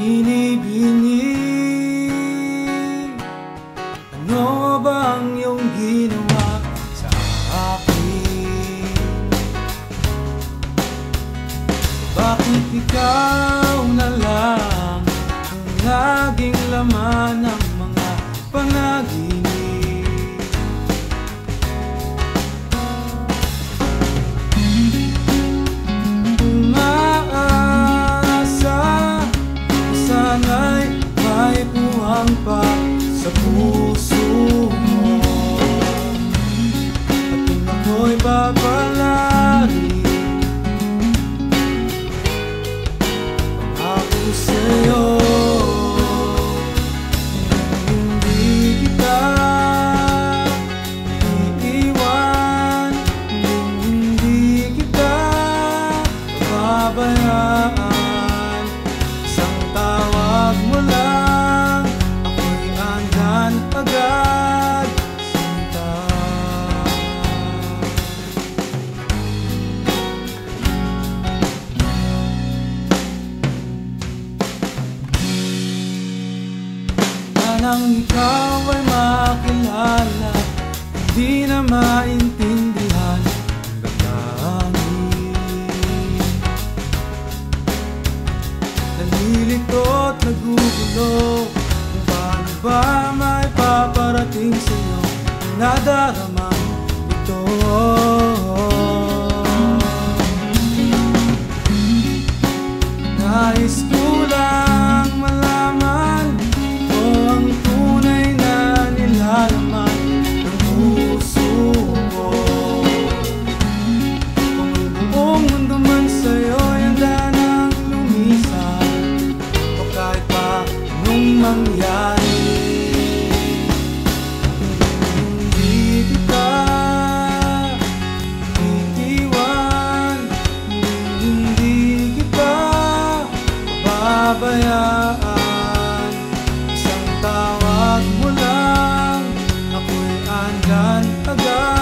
Binibini, ano bang iyong ginawa sa akin? Bakit ikaw na lang ang laging laman ng mga panaginip? Pa sa puso mo, at kung ako'y babalari, ako sa'yo, hindi kita iiwan, hindi kita pababayaan. Isang tawag mo lang, agad sinta. Nang ikaw ay makilala, hindi na maintindihan ang damdamin. Nalilito at nagugulo, paano ba may paparating sa'yo ang nadaramang ito? Nais ko lang malaman kung ang tunay na nilalaman ng puso ko. Kung ang buong mundo man sa'yo ay handa nang lumisan, o kahit pa anong mangyari, hindi kita iiwan, hindi kita pababayaan. Isang tawag mo lang, ako'y andyan agad.